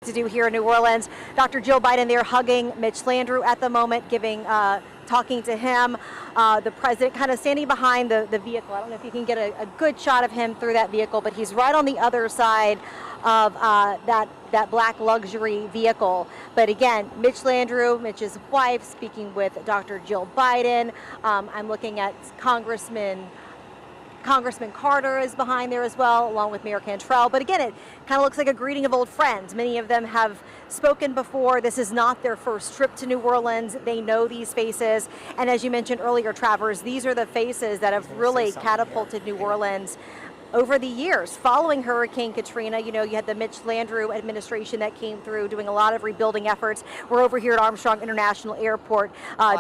to do here in New Orleans. Dr. Jill Biden there hugging Mitch Landrieu at the moment, talking to him. The president kind of standing behind the vehicle. I don't know if you can get a good shot of him through that vehicle, but he's right on the other side of that black luxury vehicle. But again, Mitch Landrieu, Mitch's wife, speaking with Dr. Jill Biden. I'm looking at Congressman Carter is behind there as well, along with Mayor Cantrell. But again, it kind of looks like a greeting of old friends. Many of them have spoken before. This is not their first trip to New Orleans. They know these faces. And as you mentioned earlier, Travers, these are the faces that have really catapulted New Orleans over the years following Hurricane Katrina. You know, you had the Mitch Landrieu administration that came through doing a lot of rebuilding efforts. We're over here at Armstrong International Airport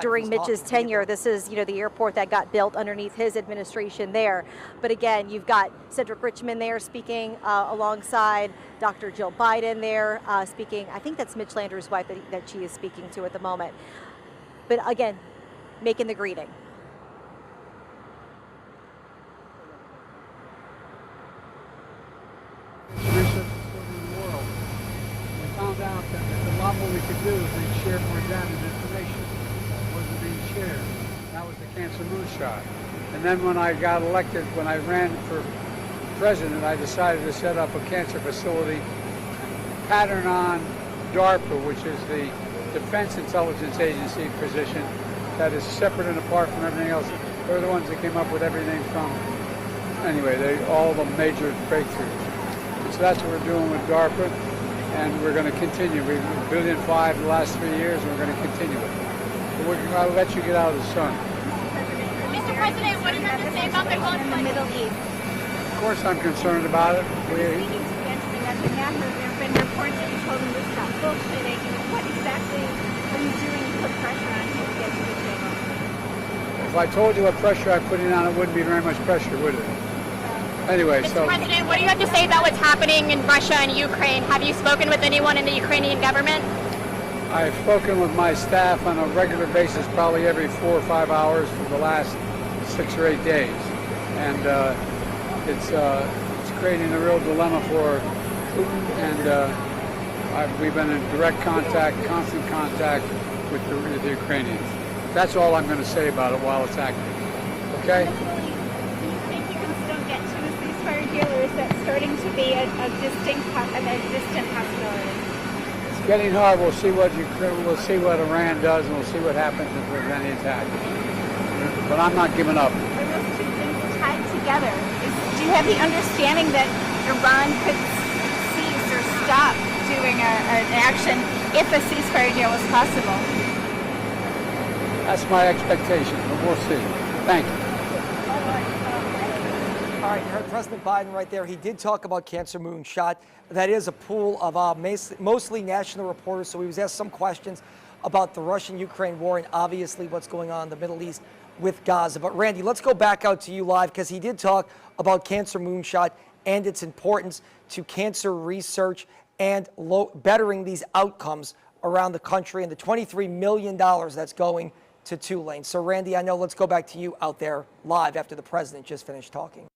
during Mitch's tenure. This is, you know, the airport that got built underneath his administration there. But again, you've got Cedric Richmond there speaking alongside Dr. Jill Biden there speaking. I think that's Mitch Landrieu's wife that she is speaking to at the moment. But again, making the greeting. Found out that a lot more we could do if they shared more data and information that wasn't being shared. That was the cancer moonshot. And then when I got elected, when I ran for president, I decided to set up a cancer facility patterned on DARPA, which is the Defense Intelligence Agency position that is separate and apart from everything else. They're the ones that came up with everything from, anyway, all the major breakthroughs. So that's what we're doing with DARPA. And we're going to continue. We've $1.5 billion the last 3 years, and we're going to continue it. So I'll let you get out of the sun. Mr. President, what do you have to say about the conflict in the Middle East? Of course I'm concerned about it. Speaking to Benjamin Netanyahu, there have been reports that you told him to stop bullshitting. What exactly are you doing to put pressure on him to get to the table? If I told you what pressure I'm putting on, it wouldn't be very much pressure, would it? Anyway, Mr. President, what do you have to say about what's happening in Russia and Ukraine? Have you spoken with anyone in the Ukrainian government? I've spoken with my staff on a regular basis, probably every 4 or 5 hours for the last 6 or 8 days. And it's creating a real dilemma for Putin, and we've been in direct contact, constant contact with the Ukrainians. That's all I'm going to say about it while it's active. Okay? Or is that starting to be a distant possibility? It's getting hard. We'll see what Iran does, and we'll see what happens if there's any attack. But I'm not giving up. Are those two things tied together? Do you have the understanding that Iran could cease or stop doing an action if a ceasefire deal was possible? That's my expectation, but we'll see. Thank you. All right, you heard President Biden right there. He did talk about Cancer Moonshot. That is a pool of mostly national reporters, so he was asked some questions about the Russian-Ukraine war and obviously what's going on in the Middle East with Gaza. But Randy, let's go back out to you live because he did talk about Cancer Moonshot and its importance to cancer research and bettering these outcomes around the country and the $23 million that's going to Tulane. So Randy, I know, let's go back to you out there live after the president just finished talking.